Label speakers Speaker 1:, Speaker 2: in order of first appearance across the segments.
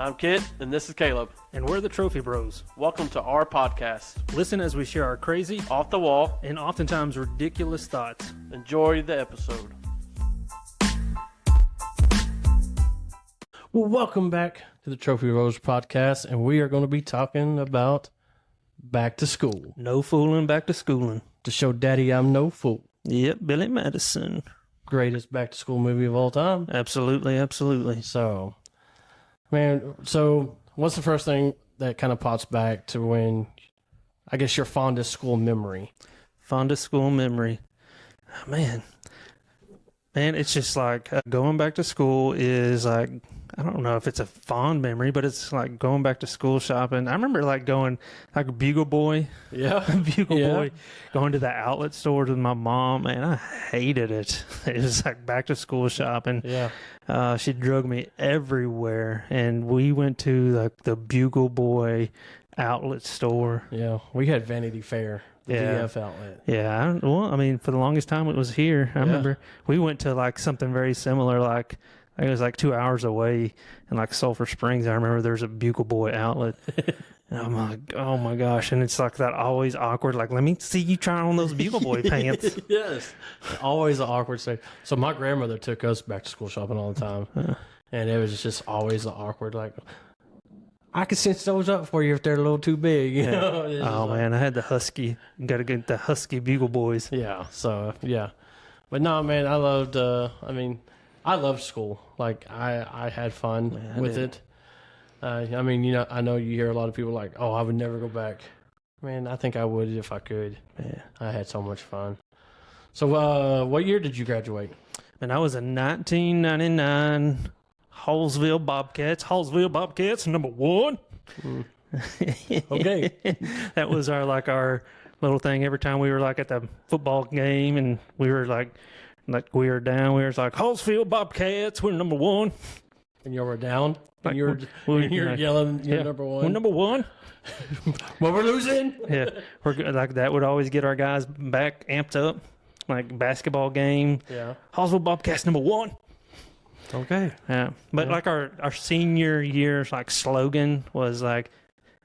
Speaker 1: I'm Kit, and this is Caleb.
Speaker 2: And we're the Trophy Bros.
Speaker 1: Welcome to our podcast.
Speaker 2: Listen as we share our crazy,
Speaker 1: Off the wall,
Speaker 2: and oftentimes ridiculous thoughts.
Speaker 1: enjoy the episode.
Speaker 3: Well, welcome back to the Trophy Bros podcast, and we are going to be talking about back to school.
Speaker 2: No fooling, back to schooling.
Speaker 3: To show Daddy I'm no fool.
Speaker 2: Yep, Billy Madison.
Speaker 3: Greatest back to school movie of all time.
Speaker 2: Absolutely, absolutely.
Speaker 3: So, man, so what's the first thing that kind of pops back to when, I guess, your fondest school memory?
Speaker 2: Fondest school memory. Oh, man, it's just like going back to school is like, I don't know if it's a fond memory, but it's like going back to school shopping. I remember like going like Bugle Boy.
Speaker 3: Yeah.
Speaker 2: Bugle Boy, going to the outlet stores with my mom, and I hated it. It was like back to school shopping.
Speaker 3: Yeah.
Speaker 2: She drug me everywhere, and we went to like the Bugle Boy outlet store.
Speaker 3: Yeah. We had Vanity Fair, the
Speaker 2: Yeah.
Speaker 3: VF outlet.
Speaker 2: Yeah, I mean, for the longest time it was here. I remember we went to like something very similar, like it was like 2 hours away in like Sulphur Springs. I remember there's a Bugle Boy outlet. And I'm like, oh my gosh. And it's like that always awkward, like, let me see you try on those Bugle Boy pants.
Speaker 3: Yes. Always an awkward thing. So my grandmother took us back to school shopping all the time. And it was just always an awkward, like, I could cinch those up for you if they're a little too big. You know?
Speaker 2: Oh man, I had the Husky. Got to get the Husky Bugle Boys.
Speaker 3: Yeah. So, yeah. But no, man, I loved, I loved school. Like, I had fun with it. I mean, I know you hear a lot of people like, oh, I would never go back. Man, I think I would if I could.
Speaker 2: Yeah.
Speaker 3: I had so much fun. So, what year did you graduate?
Speaker 2: And I was a 1999 Hallsville Bobcats. Hallsville Bobcats, number one.
Speaker 3: Okay.
Speaker 2: That was our little thing. Every time we were like at the football game and we were like we were down, we were like, Hallsville Bobcats, we're number one.
Speaker 3: And you were down?
Speaker 2: Like,
Speaker 3: you're yelling, you're number one?
Speaker 2: We're number one.
Speaker 3: Well, we're losing?
Speaker 2: Yeah. We're good. Like that would always get our guys back amped up. Like basketball game.
Speaker 3: Yeah.
Speaker 2: Hallsville Bobcats number one.
Speaker 3: Okay.
Speaker 2: Yeah. But like our senior year's like slogan was like,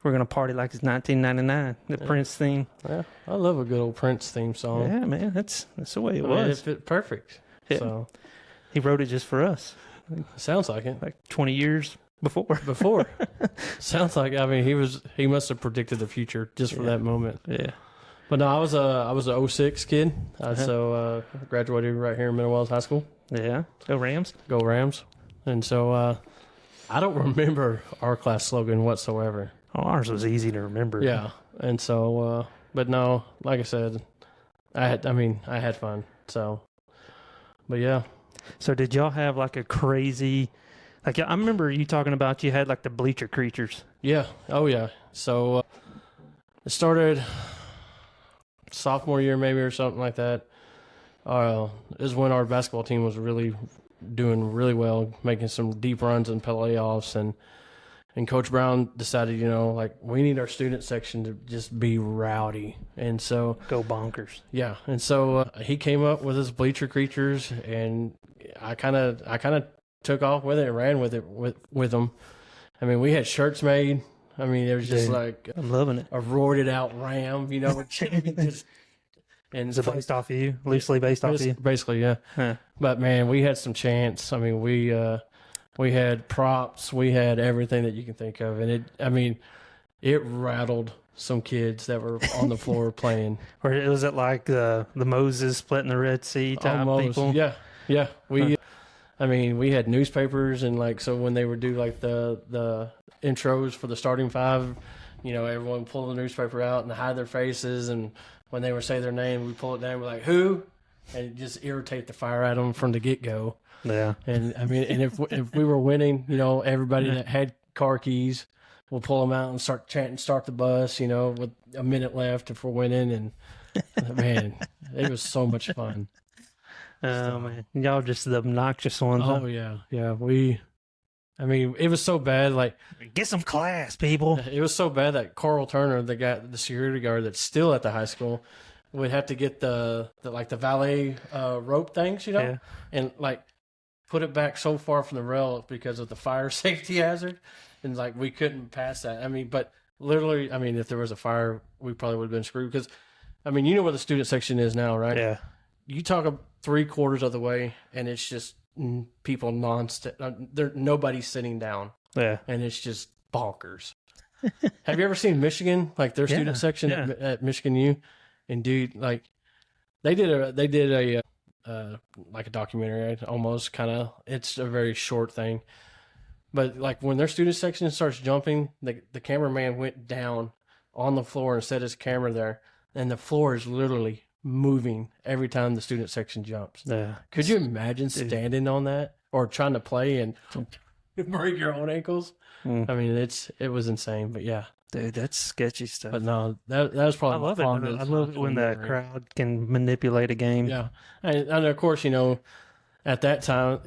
Speaker 2: we're going to party like it's 1999, the Prince theme.
Speaker 3: Yeah. I love a good old Prince theme song.
Speaker 2: Yeah, man. That's the way it
Speaker 3: I mean,
Speaker 2: was.
Speaker 3: it fit perfect.
Speaker 2: Yeah.
Speaker 3: So,
Speaker 2: He wrote it just for us,
Speaker 3: sounds like it.
Speaker 2: like 20 years before.
Speaker 3: Before. Sounds like, I mean, he must have predicted the future just for that moment.
Speaker 2: Yeah.
Speaker 3: But no, I was a 06 kid. So graduated right here in Middle Wells High School.
Speaker 2: Yeah. Go Rams.
Speaker 3: Go Rams. And so I don't remember our class slogan whatsoever.
Speaker 2: Oh, ours was easy to remember.
Speaker 3: Yeah. And so, but no, like I said, I had fun. So, but yeah.
Speaker 2: So did y'all have like a crazy, like I remember you talking about you had like the bleacher creatures.
Speaker 3: Yeah. Oh, yeah. So it started sophomore year maybe or something like that. Is when our basketball team was really doing really well, making some deep runs in playoffs, and Coach Brown decided, like we need our student section to just be rowdy, and so
Speaker 2: Go bonkers.
Speaker 3: yeah, and so he came up with his bleacher creatures, and I kind of took off with it and ran with it with them. I mean, we had shirts made. I mean, it was just like
Speaker 2: I'm loving it.
Speaker 3: a roared out ram, just. And
Speaker 2: Is it based off of you? Loosely based off of you?
Speaker 3: Basically, yeah.
Speaker 2: Huh.
Speaker 3: But man, we had some chants. I mean, we had props, we had everything that you can think of, and it rattled some kids that were on the floor playing.
Speaker 2: Or was it like the Moses splitting the Red Sea type
Speaker 3: Almost,
Speaker 2: people?
Speaker 3: yeah. We had newspapers, and like so when they would do like the intros for the starting five, everyone would pull the newspaper out and hide their faces, and when they would say their name, we pull it down. We're like, who? And just irritate the fire out of them from the get go.
Speaker 2: Yeah.
Speaker 3: And I mean, and if we were winning, everybody that had car keys, we'll pull them out and start chanting, "Start the bus!" With a minute left if we're winning. And man, it was so much fun.
Speaker 2: Oh man, y'all just the obnoxious ones.
Speaker 3: Oh
Speaker 2: huh?
Speaker 3: yeah. It was so bad. Like,
Speaker 2: Get some class, people.
Speaker 3: it was so bad that Carl Turner, the security guard that's still at the high school, would have to get the valet rope things, and like put it back so far from the rail because of the fire safety hazard. and like we couldn't pass that. I mean, but literally, I mean, if there was a fire, we probably would have been screwed because, I mean, you know what the student section is now, right?
Speaker 2: Yeah.
Speaker 3: You talk 3/4 of the way, and it's just people nonstop. Nobody's sitting down,
Speaker 2: Yeah.
Speaker 3: and it's just bonkers. Have you ever seen Michigan, like their student section at Michigan U? And dude, like they did a like a documentary almost kind of. It's a very short thing, but like when their student section starts jumping, the cameraman went down on the floor and set his camera there, and the floor is literally moving every time the student section jumps.
Speaker 2: Yeah.
Speaker 3: Could you imagine standing on that or trying to play and break your own ankles? I mean, it was insane, but yeah.
Speaker 2: Dude, that's sketchy stuff.
Speaker 3: But no, that was probably
Speaker 2: I love it. I love it when the crowd can manipulate a game.
Speaker 3: Yeah. And of course, you know, at that time,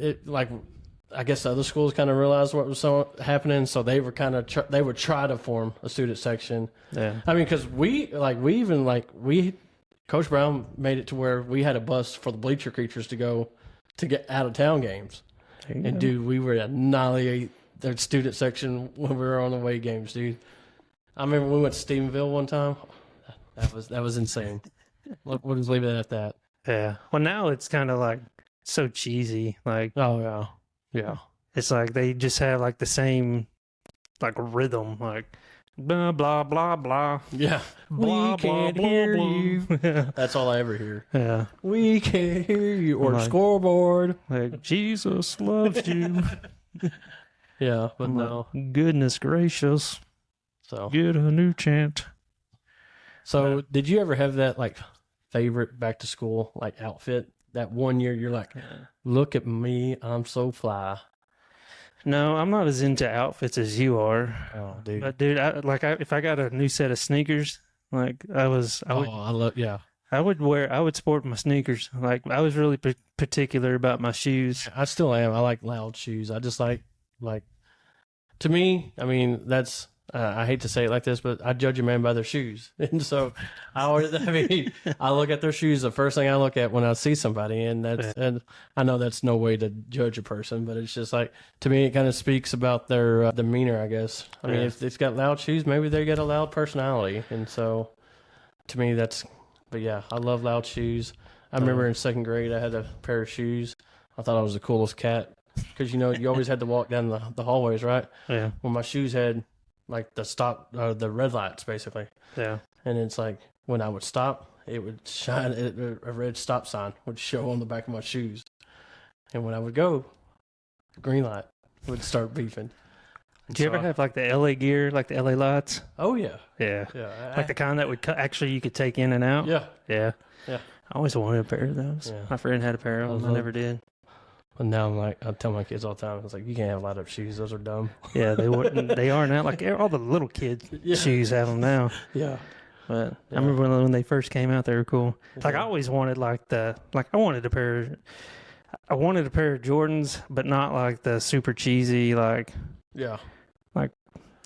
Speaker 3: I guess the other schools kind of realized what was happening, so they were kind of they would try to form a student section.
Speaker 2: Yeah.
Speaker 3: I mean, because Coach Brown made it to where we had a bus for the bleacher creatures to go to get out of town games. And dude, we were annihilate their student section when we were on the away games, dude. I remember we went to Stephenville one time. That was insane. We'll just leave it at that.
Speaker 2: Yeah. Well, now it's kind of like so cheesy. Like,
Speaker 3: oh yeah, yeah.
Speaker 2: It's like they just have like the same like rhythm, like blah blah blah blah.
Speaker 3: Yeah.
Speaker 2: Blah,
Speaker 3: we can't
Speaker 2: blah,
Speaker 3: hear
Speaker 2: blah,
Speaker 3: you.
Speaker 2: blah.
Speaker 3: That's all I ever hear.
Speaker 2: Yeah.
Speaker 3: We can't hear you. Or
Speaker 2: Like-
Speaker 3: scoreboard.
Speaker 2: Like Jesus loves you.
Speaker 3: Yeah, but
Speaker 2: I'm
Speaker 3: no.
Speaker 2: like, goodness gracious.
Speaker 3: So
Speaker 2: Get a new chant.
Speaker 3: So did you ever have that like favorite back to school like outfit? That one year you're like, look at me, I'm so fly.
Speaker 2: No, I'm not as into outfits as you are.
Speaker 3: Oh, dude.
Speaker 2: But dude, if I got a new set of sneakers, like I would I would sport my sneakers. Like I was really particular about my shoes.
Speaker 3: I still am. I like loud shoes. I just like to me, I mean, that's I hate to say it like this, but I judge a man by their shoes. And so I look at their shoes. The first thing I look at when I see somebody, and I know that's no way to judge a person, but it's just like, to me, it kind of speaks about their demeanor, I guess. I mean, if it's got loud shoes, maybe they got a loud personality. And so to me, but yeah, I love loud shoes. I remember in second grade, I had a pair of shoes. I thought I was the coolest cat because, you know, you always had to walk down the hallways, right? Yeah. Well, my shoes had like the red lights basically. Yeah. And it's like when I would stop, it would shine, a red stop sign would show on the back of my shoes. And when I would go, the green light would start beeping.
Speaker 2: Did you ever have like the LA gear, like the LA lights?
Speaker 3: Oh yeah.
Speaker 2: Yeah. Yeah. Like the kind that would actually you could take in and out?
Speaker 3: Yeah.
Speaker 2: Yeah.
Speaker 3: Yeah.
Speaker 2: I always wanted a pair of those. Yeah. My friend had a pair of them. I never did.
Speaker 3: But now I'm like, I tell my kids all the time, I was like, you can't have light up shoes. Those are dumb.
Speaker 2: Yeah, they wouldn't. They are now. Like all the little kids' shoes have them now. Yeah. But I remember when they first came out, they were cool. Like I always wanted I wanted a pair of Jordans, but not like the super cheesy like. Yeah. Like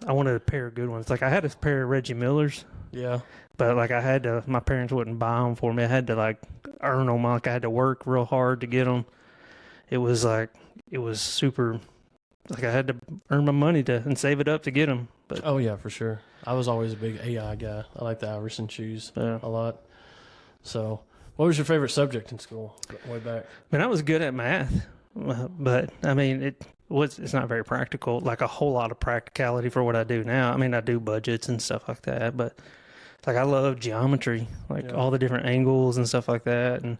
Speaker 2: I wanted a pair of good ones. Like I had a pair of Reggie Millers. Yeah. But like my parents wouldn't buy them for me. I had to like earn them. Like I had to work real hard to get them. It was super, like I had to earn my money and save it up to get them. But
Speaker 3: oh yeah, for sure. I was always a big AI guy. I like the Iverson shoes a lot. So what was your favorite subject in school way back?
Speaker 2: Man, I was good at math, but I mean, it's not very practical, like a whole lot of practicality for what I do now. I mean, I do budgets and stuff like that, but like I love geometry, like all the different angles and stuff like that. And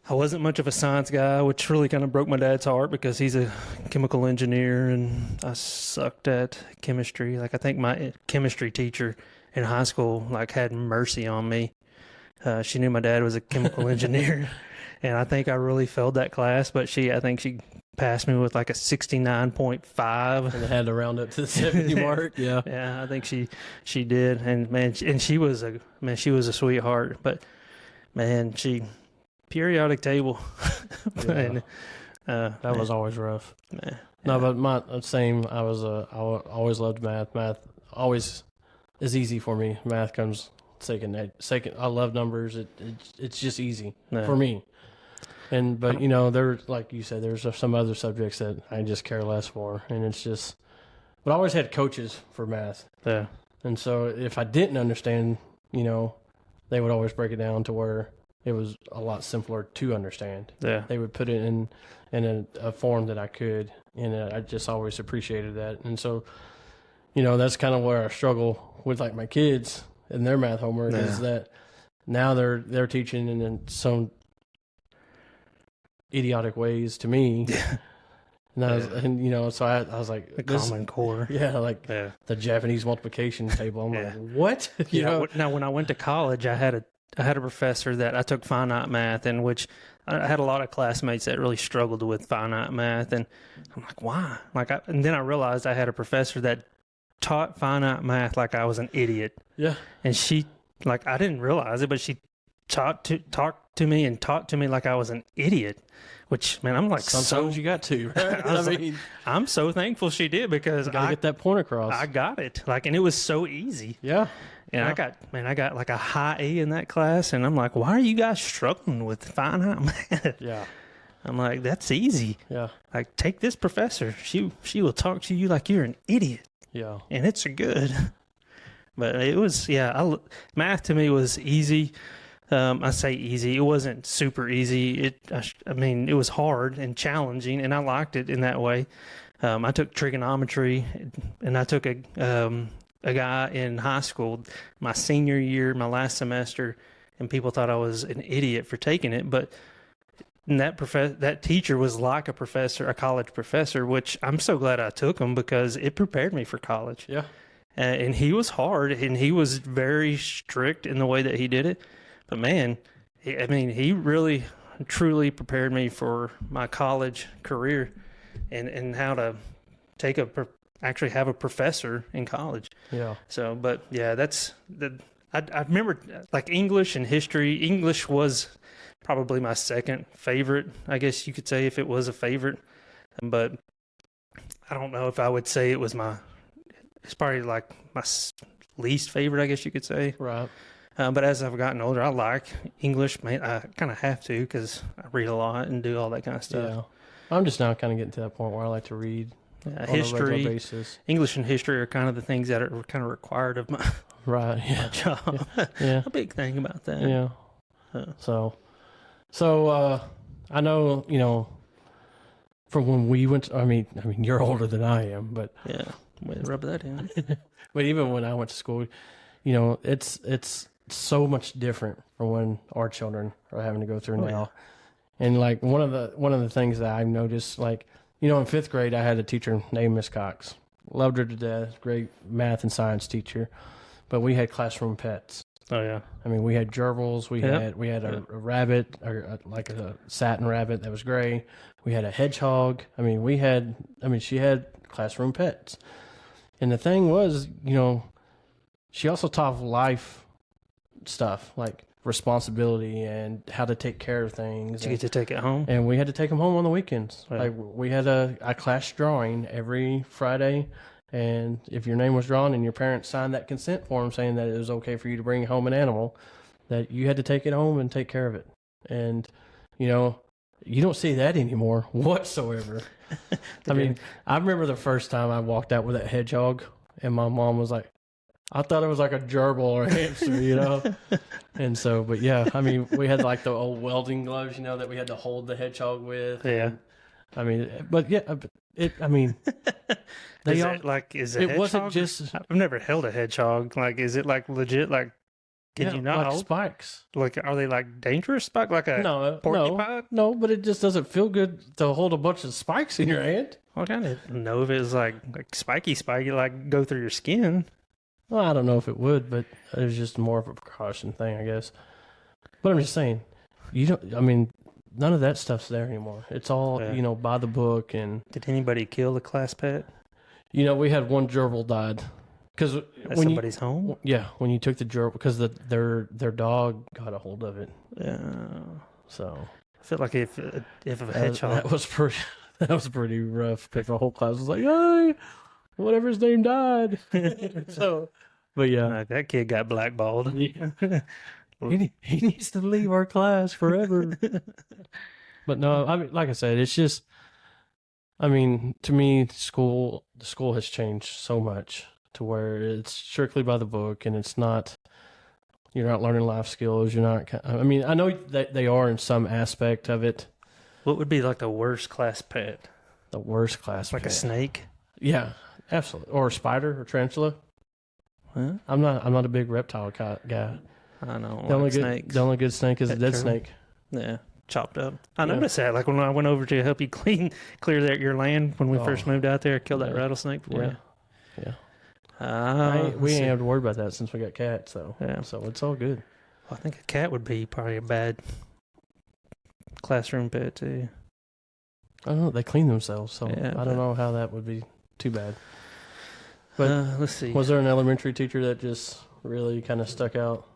Speaker 2: I wasn't much of a science guy, which really kind of broke my dad's heart because he's a chemical engineer and I sucked at chemistry. Like I think my chemistry teacher in high school like had mercy on me. She knew my dad was a chemical engineer, and I think I really failed that class. But I think she passed me with like a 69.5.
Speaker 3: And had to round up to the 70 mark. Yeah,
Speaker 2: yeah, I think she did. And man, she was a sweetheart. But man, periodic table. Man,
Speaker 3: that was always rough. Man, no, but same. I always loved math. Math always is easy for me. Math comes second. I love numbers. It's just easy for me. But you know, like you said, there's some other subjects that I just care less for, and it's just but I always had coaches for math.
Speaker 2: Yeah.
Speaker 3: And so if I didn't understand, they would always break it down to where it was a lot simpler to understand.
Speaker 2: Yeah.
Speaker 3: They would put it in a form that I could, and I just always appreciated that. And so, that's kind of where I struggle with like my kids and their math homework is that now they're teaching in some idiotic ways to me. And so I was like,
Speaker 2: The Common Core.
Speaker 3: Yeah, like the Japanese multiplication table. I'm like, what?
Speaker 2: Now, when I went to college, I had a professor that I took finite math, in which I had a lot of classmates that really struggled with finite math, and I'm like, why? And then I realized I had a professor that taught finite math like I was an idiot.
Speaker 3: Yeah,
Speaker 2: and she, I didn't realize it, but she talked to me and taught to me like I was an idiot. Which, man, I'm like,
Speaker 3: sometimes you got to, right?
Speaker 2: I'm so thankful she did, because
Speaker 3: I get that point across.
Speaker 2: I got it. And it was so easy.
Speaker 3: Yeah.
Speaker 2: And I got like a high A in that class, and I'm like, why are you guys struggling with finite math?
Speaker 3: Yeah.
Speaker 2: I'm like, that's easy.
Speaker 3: Yeah.
Speaker 2: Like, take this professor. She will talk to you like you're an idiot.
Speaker 3: Yeah.
Speaker 2: And it's good. But it was, math to me was easy. I say easy. It wasn't super easy. It was hard and challenging, and I liked it in that way. I took trigonometry, and I took a guy in high school my senior year, my last semester, and people thought I was an idiot for taking it. But that teacher was like a college professor, which I'm so glad I took him, because it prepared me for college.
Speaker 3: Yeah.
Speaker 2: And he was hard, and he was very strict in the way that he did it. But man, he really, truly prepared me for my college career, and how to actually have a professor in college.
Speaker 3: Yeah.
Speaker 2: So, but yeah, I remember like English and history. English was probably my second favorite, I guess you could say, if it was a favorite. But I don't know if I would say it's probably like my least favorite, I guess you could say.
Speaker 3: Right.
Speaker 2: But as I've gotten older, I like English. Man, I kind of have to, because I read a lot and do all that kind of stuff.
Speaker 3: Yeah. I'm just now kind of getting to that point where I like to read on a regular basis.
Speaker 2: English and history are kind of the things that are kind of required of my,
Speaker 3: my
Speaker 2: job.
Speaker 3: Yeah.
Speaker 2: A big thing about that.
Speaker 3: Yeah. So I know, from when we went, I mean, you're older than I am, but
Speaker 2: yeah, rub that in.
Speaker 3: But even when I went to school, it's so much different from when our children are having to go through now. Yeah. And like one of the things that I've noticed, like, in fifth grade, I had a teacher named Miss Cox. Loved her to death. Great math and science teacher. But we had classroom pets.
Speaker 2: Oh yeah.
Speaker 3: We had gerbils. We had a rabbit, or like a satin rabbit that was gray. We had a hedgehog. She had classroom pets. And the thing was, she also taught life stuff, like responsibility and how to take care of things.
Speaker 2: Did you get to take it home?
Speaker 3: And we had to take them home on the weekends.
Speaker 2: Yeah.
Speaker 3: Like, we had a class drawing every Friday, and if your name was drawn and your parents signed that consent form saying that it was okay for you to bring home an animal, that you had to take it home and take care of it. And, you don't see that anymore whatsoever. I remember the first time I walked out with that hedgehog, and my mom was like, I thought it was like a gerbil or a hamster, And so, but yeah, we had like the old welding gloves, that we had to hold the hedgehog with.
Speaker 2: Yeah. Is it
Speaker 3: wasn't just.
Speaker 2: I've never held a hedgehog. Like, is it like legit? Like, can you not
Speaker 3: like
Speaker 2: hold
Speaker 3: spikes?
Speaker 2: Like, are they like dangerous spike? Like a porcupine?
Speaker 3: No, but it just doesn't feel good to hold a bunch of spikes in your hand.
Speaker 2: Well, I kind of know if it was like spiky, like go through your skin.
Speaker 3: Well, I don't know if it would, but it was just more of a precaution thing, I guess. But I'm just saying, none of that stuff's there anymore. It's all, by the book. And
Speaker 2: did anybody kill the class pet?
Speaker 3: We had one gerbil died. Because
Speaker 2: at somebody's home?
Speaker 3: Yeah, when you took the gerbil, because their dog got a hold of it.
Speaker 2: Yeah.
Speaker 3: So
Speaker 2: I feel like if a hedgehog...
Speaker 3: That was pretty rough. Because the whole class was like, hey, whatever his name died. So, but yeah.
Speaker 2: That kid got blackballed.
Speaker 3: Yeah. he needs to leave our class forever. But no, like I said, it's just, I mean, to me, the school has changed so much to where it's strictly by the book, and it's not. You're not learning life skills. You're not. I mean, I know that they are in some aspect of it.
Speaker 2: What would be like the worst class pet?
Speaker 3: The worst class
Speaker 2: Like
Speaker 3: pet.
Speaker 2: a snake?
Speaker 3: Yeah, absolutely. Or a spider or tarantula.
Speaker 2: Huh?
Speaker 3: I'm not a big reptile guy.
Speaker 2: I know.
Speaker 3: The only
Speaker 2: snakes.
Speaker 3: the only good snake is a dead
Speaker 2: True.
Speaker 3: snake.
Speaker 2: Yeah, chopped up. I
Speaker 3: Yeah.
Speaker 2: noticed that. Like when I went over to help you clear that your land when we
Speaker 3: Oh.
Speaker 2: first moved out there, I killed that
Speaker 3: Yeah.
Speaker 2: rattlesnake for
Speaker 3: Yeah.
Speaker 2: you.
Speaker 3: Yeah.
Speaker 2: let's
Speaker 3: We ain't
Speaker 2: see.
Speaker 3: have to worry about that since we got cats, though.
Speaker 2: Yeah.
Speaker 3: So it's all good.
Speaker 2: I think a cat would be probably a bad classroom pet too.
Speaker 3: I don't know. They clean themselves, so
Speaker 2: Yeah,
Speaker 3: I
Speaker 2: but-
Speaker 3: don't know how that would be too bad. But
Speaker 2: let's see.
Speaker 3: Was there an elementary teacher that just really kind of stuck out?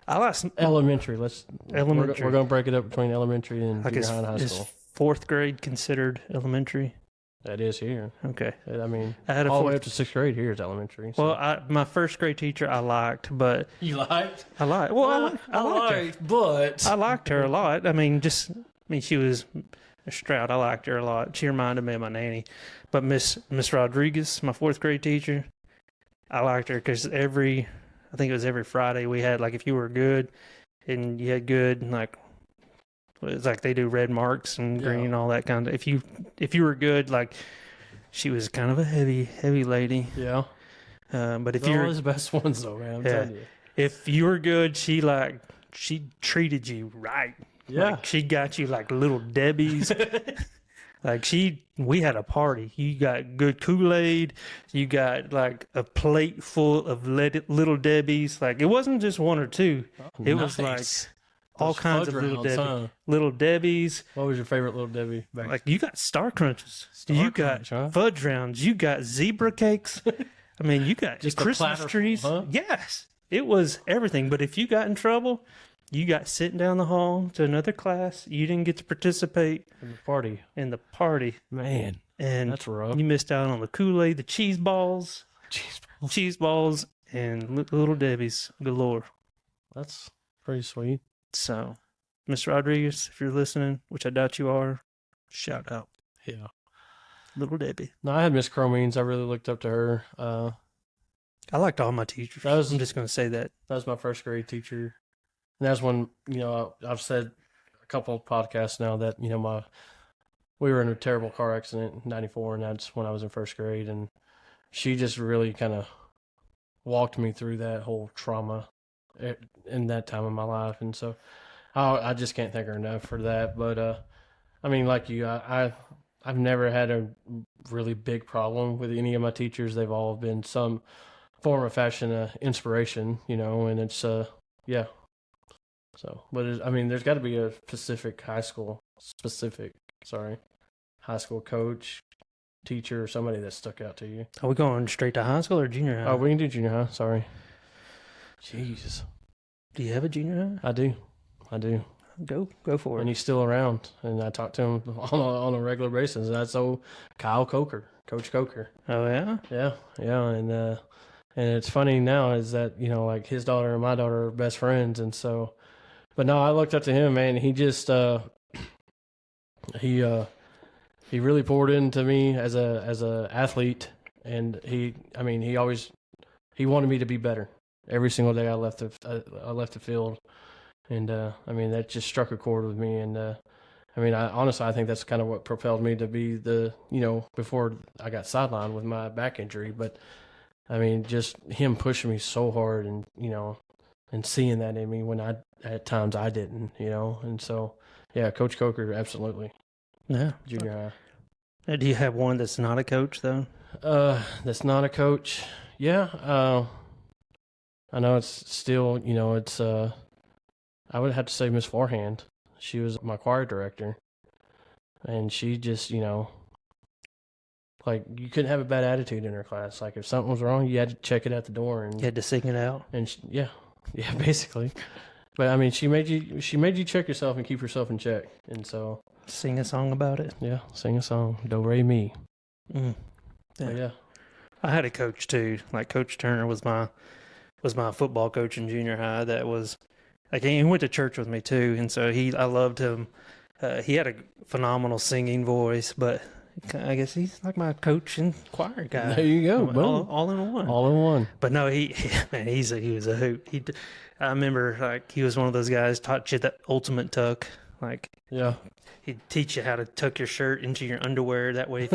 Speaker 2: I like
Speaker 3: Elementary.
Speaker 2: Elementary.
Speaker 3: We're going to break it up between elementary and
Speaker 2: like
Speaker 3: junior high and high
Speaker 2: is
Speaker 3: school.
Speaker 2: fourth grade considered elementary?
Speaker 3: That is here.
Speaker 2: Okay.
Speaker 3: I mean,
Speaker 2: I had a
Speaker 3: all the way
Speaker 2: fourth.
Speaker 3: up to sixth grade here is elementary. So.
Speaker 2: Well, my first grade teacher I liked, but
Speaker 3: you liked?
Speaker 2: I liked. Well, I liked her.
Speaker 3: but
Speaker 2: I liked her a lot. I mean, she was a Stroud. I liked her a lot. She reminded me of my nanny. But Miss Rodriguez, my fourth grade teacher, I liked her because I think it was every Friday we had, like, if you were good and you had good, like, it's like they do red marks and green and all that kind of. If you were good, like, she was kind of a heavy lady.
Speaker 3: yeah.
Speaker 2: But if
Speaker 3: They're
Speaker 2: you're
Speaker 3: always the best ones, though, man. I'm
Speaker 2: Yeah.
Speaker 3: telling you.
Speaker 2: if you were good, she treated you right.
Speaker 3: Yeah.
Speaker 2: Like, she got you like little Debbie's. Like we had a party. You got good Kool-Aid. You got like a plate full of little Debbie's. Like it wasn't just one or two. It was like all
Speaker 3: Those
Speaker 2: kinds of
Speaker 3: fudge
Speaker 2: little
Speaker 3: rounds,
Speaker 2: Debbie.
Speaker 3: huh?
Speaker 2: Little Debbie's.
Speaker 3: What was your favorite little Debbie back
Speaker 2: Like you got Star Crunches.
Speaker 3: Star
Speaker 2: you
Speaker 3: Crunch,
Speaker 2: got
Speaker 3: huh?
Speaker 2: fudge rounds. You got zebra cakes. I mean, you got
Speaker 3: Just a
Speaker 2: Christmas
Speaker 3: platter,
Speaker 2: trees.
Speaker 3: huh?
Speaker 2: Yes, it was everything. But if you got in trouble, you got sitting down the hall to another class. You didn't get to participate
Speaker 3: in the party?
Speaker 2: in the party,
Speaker 3: Man,
Speaker 2: and
Speaker 3: that's rough.
Speaker 2: you missed out on the Kool-Aid, the cheese balls, and little Debbie's galore.
Speaker 3: That's pretty sweet.
Speaker 2: So, Miss Rodriguez, if you're listening, which I doubt you are, shout out,
Speaker 3: Yeah.
Speaker 2: little Debbie.
Speaker 3: No, I had Miss Cromines. I really looked up to her.
Speaker 2: I liked all my teachers.
Speaker 3: That was-
Speaker 2: I'm just going to say that.
Speaker 3: That was my first grade teacher. And that's when, I've said a couple of podcasts now that, we were in a terrible car accident in 94, and that's when I was in first grade. And she just really kind of walked me through that whole trauma in that time of my life. And so I just can't thank her enough for that. But, I mean, like you, I've never had a really big problem with any of my teachers. They've all been some form or fashion inspiration, and it's, yeah. So, but there's got to be a high school coach, teacher, or somebody that stuck out to you.
Speaker 2: Are we going straight to high school or junior high?
Speaker 3: Oh, we can do junior high. Sorry. Jesus.
Speaker 2: Do you have a junior high?
Speaker 3: I do.
Speaker 2: Go for
Speaker 3: And
Speaker 2: it.
Speaker 3: he's still around, and I talk to him on a regular basis. That's Kyle Coker, Coach Coker.
Speaker 2: Oh, yeah?
Speaker 3: Yeah, and it's funny now is that like his daughter and my daughter are best friends, and so, but no, I looked up to him, man. He just he really poured into me as a athlete, and he wanted me to be better every single day I left the field. And, that just struck a chord with me. And, I think that's kind of what propelled me to be before I got sidelined with my back injury. But, just him pushing me so hard and, and seeing that in me when at times I didn't, And so, yeah, Coach Coker, absolutely.
Speaker 2: Yeah.
Speaker 3: Junior
Speaker 2: Do you have one that's not a coach, though?
Speaker 3: high. That's not a coach. Yeah. I know it's still, it's, I would have to say Miss Forehand. She was my choir director, and she just, like you couldn't have a bad attitude in her class. Like if something was wrong, you had to check it at the door, and
Speaker 2: You had to sing it out?
Speaker 3: and yeah, basically. But she made you check yourself and keep yourself in check, and so
Speaker 2: Sing a song about it?
Speaker 3: yeah, sing a song, do re mi.
Speaker 2: Mm.
Speaker 3: But yeah,
Speaker 2: I had a coach, too. Like, Coach Turner was my football coach in junior high. That was... Like, he went to church with me, too, and so I loved him. He had a phenomenal singing voice, but I guess he's like my coach and choir guy.
Speaker 3: There you go, boom.
Speaker 2: All in one.
Speaker 3: All in one.
Speaker 2: But no, man, he was a hoot. I remember like he was one of those guys taught you the ultimate tuck. Like
Speaker 3: Yeah.
Speaker 2: he'd teach you how to tuck your shirt into your underwear. That way,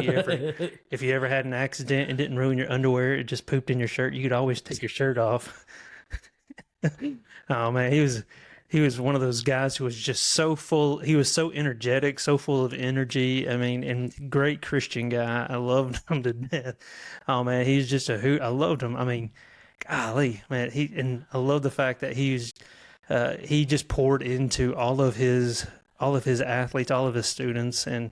Speaker 2: if you ever had an accident and didn't ruin your underwear, it just pooped in your shirt, you could always take your shirt off. Oh man, he was one of those guys who was just so full. He was so energetic, so full of energy. I mean, and great Christian guy. I loved him to death. Oh man, he's just a hoot. I loved him. I mean, golly, man. And I love the fact that he just poured into all of his athletes, all of his students, and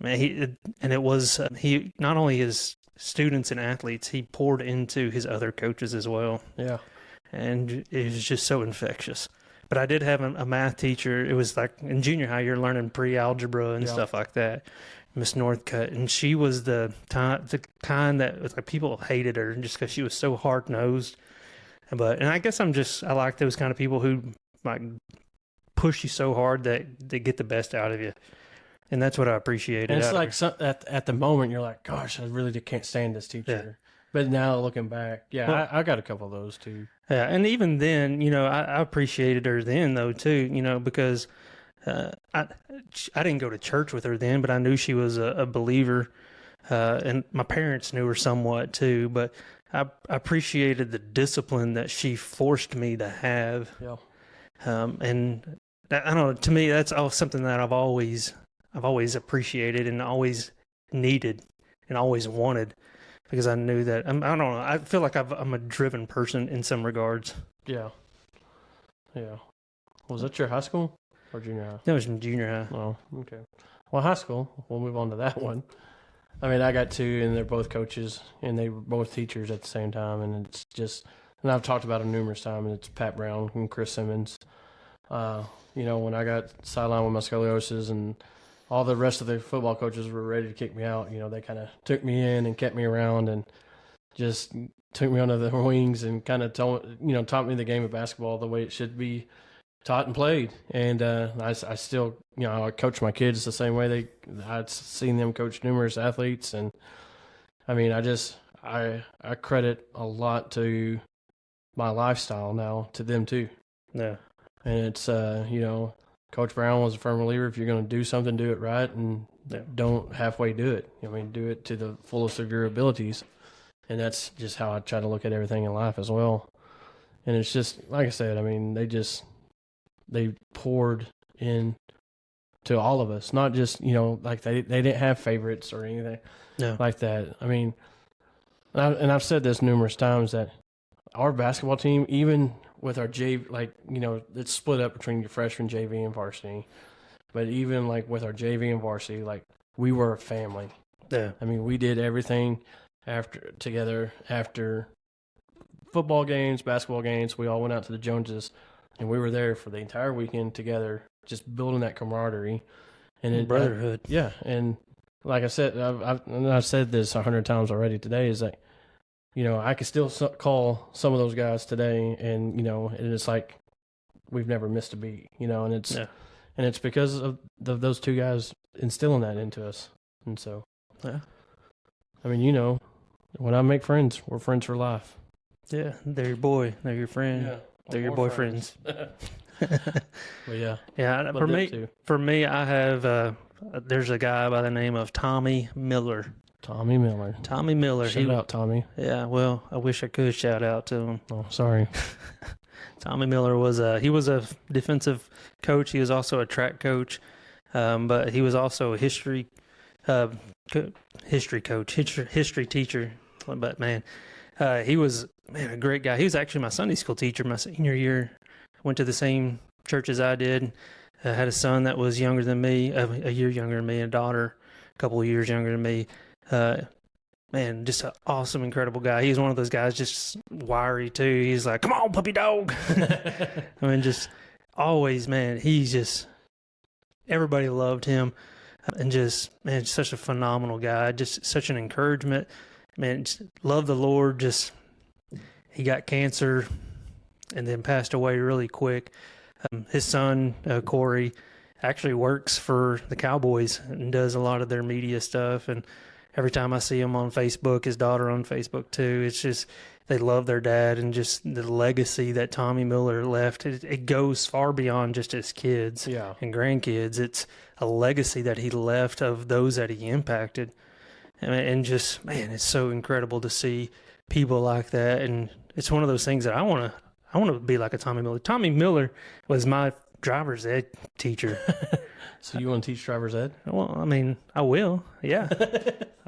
Speaker 2: man, it was he not only his students and athletes, he poured into his other coaches as well.
Speaker 3: Yeah.
Speaker 2: And it was just so infectious. But I did have a math teacher. It was like in junior high, you're learning pre-algebra and stuff like that. Miss Northcutt, and she was the kind that was like people hated her just because she was so hard nosed. And I guess I like those kind of people who like push you so hard that they get the best out of you, and that's what I appreciated.
Speaker 3: And it's like at the moment you're like, gosh, I really can't stand this teacher. Yeah. But now looking back, I got a couple of those too.
Speaker 2: Yeah, and even then, I appreciated her then though too, because I didn't go to church with her then, but I knew she was a believer, and my parents knew her somewhat too. But I appreciated the discipline that she forced me to have.
Speaker 3: Yeah.
Speaker 2: And I don't know. To me, that's something that I've always appreciated and always needed and always wanted. Because I knew that I don't know. I feel like I'm a driven person in some regards.
Speaker 3: Yeah. Was that your high school or junior high?
Speaker 2: That was in junior high.
Speaker 3: Oh, okay. Well, high school. We'll move on to that one. I mean, I got two, and they're both coaches, and they were both teachers at the same time, and it's just. And I've talked about them numerous times. And it's Pat Brown and Chris Simmons. When I got sidelined with my scoliosis and all the rest of the football coaches were ready to kick me out. They kind of took me in and kept me around and just took me under their wings and kind of taught me the game of basketball the way it should be taught and played. And I still, I coach my kids the same way I'd seen them coach numerous athletes. And I mean, I credit a lot to my lifestyle now to them too.
Speaker 2: Yeah.
Speaker 3: And it's, Coach Brown was a firm believer. If you're going to do something, do it right, and don't halfway do it. I mean, do it to the fullest of your abilities. And that's just how I try to look at everything in life as well. And it's just, like I said, I mean, they poured in to all of us, not just, like they didn't have favorites or anything like that. I mean, and I've said this numerous times that our basketball team, even with our JV, it's split up between your freshman, JV, and varsity. But even like with our JV and varsity, like we were a family.
Speaker 2: Yeah.
Speaker 3: I mean, we did everything together after football games, basketball games. We all went out to the Joneses, and we were there for the entire weekend together, just building that camaraderie and
Speaker 2: brotherhood.
Speaker 3: Yeah, and like I said, I've said this 100 times already today. Is like, I could still call some of those guys today, and and it's like we've never missed a beat, and it's because of those two guys instilling that into us, and so I mean, when I make friends, we're friends for life.
Speaker 2: Yeah, they're your boy, they're your friend, they're your boyfriends.
Speaker 3: Well,
Speaker 2: yeah. For me, I have there's a guy by the name of Tommy Miller.
Speaker 3: Tommy Miller.
Speaker 2: Shout
Speaker 3: out, Tommy.
Speaker 2: Yeah, well, I wish I could shout out to him.
Speaker 3: Oh, sorry.
Speaker 2: Tommy Miller was a defensive coach. He was also a track coach, but he was also a history coach, history teacher. But man, he was a great guy. He was actually my Sunday school teacher my senior year. Went to the same church as I did. Had a son that was younger than me, a year younger than me, and a daughter a couple of years younger than me. Man, just an awesome, incredible guy. He's one of those guys, just wiry too. He's like, "Come on, puppy dog." I mean, just always, man. He's just everybody loved him, and just man, such a phenomenal guy. Just such an encouragement. Man, just love the Lord. Just he got cancer, and then passed away really quick. His son Corey actually works for the Cowboys and does a lot of their media stuff. And every time I see him on Facebook, his daughter on Facebook too, it's just they love their dad and just the legacy that Tommy Miller left. It goes far beyond just his kids and grandkids. It's a legacy that he left of those that he impacted. And just, man, it's so incredible to see people like that. And it's one of those things that I want to be like a Tommy Miller. Tommy Miller was my driver's ed teacher.
Speaker 3: So you want to teach driver's ed?
Speaker 2: Well, I mean, I will. Yeah.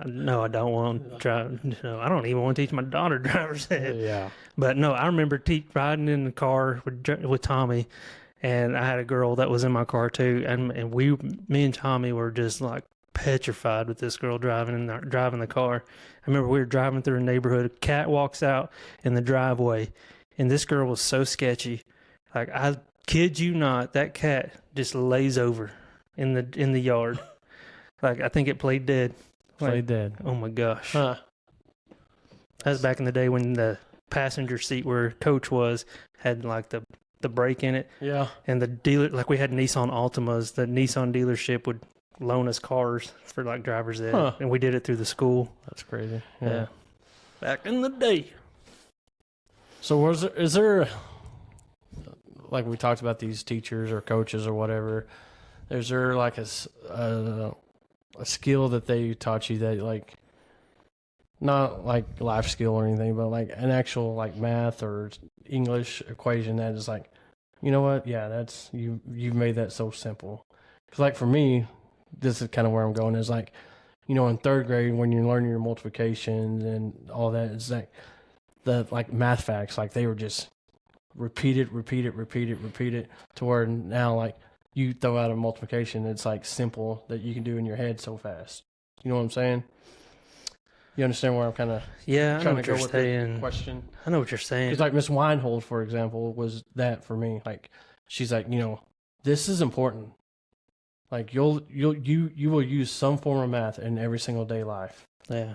Speaker 2: No, I don't want to drive. No, I don't even want to teach my daughter driver's ed.
Speaker 3: Yeah.
Speaker 2: But no, I remember riding in the car with Tommy, and I had a girl that was in my car too, and me and Tommy were just like petrified with this girl driving the car. I remember we were driving through a neighborhood. A cat walks out in the driveway, and this girl was so sketchy. Like, I kid you not, that cat just lays over in the yard. Like, I think it played dead.
Speaker 3: Played dead.
Speaker 2: Oh my gosh.
Speaker 3: Huh.
Speaker 2: That was back in the day when the passenger seat where Coach was had like the brake in it.
Speaker 3: Yeah.
Speaker 2: And the dealer, like we had Nissan Altimas, the Nissan dealership would loan us cars for like driver's ed.
Speaker 3: Huh.
Speaker 2: And we did it through the school.
Speaker 3: That's crazy.
Speaker 2: Yeah. Back in the day.
Speaker 3: So is there, like we talked about these teachers or coaches or whatever, is there like a skill that they taught you that, like, not like life skill or anything, but like an actual like math or English equation that is like, you know what? Yeah, that's you've made that so simple. Because like for me, this is kind of where I'm going, is like, you know, in third grade when you're learning your multiplications and all that, it's like the like math facts, like they were just repeat it to where now like you throw out a multiplication, it's like simple that you can do in your head so fast. You know what I'm saying? You understand where I'm kind of
Speaker 2: I know
Speaker 3: trying
Speaker 2: what
Speaker 3: to
Speaker 2: you're
Speaker 3: go with
Speaker 2: saying.
Speaker 3: the question?
Speaker 2: I know what you're saying.
Speaker 3: It's like Miss Weinhold, for example, was that for me. Like, she's like, you know, this is important. Like, you will use some form of math in every single day life.
Speaker 2: Yeah.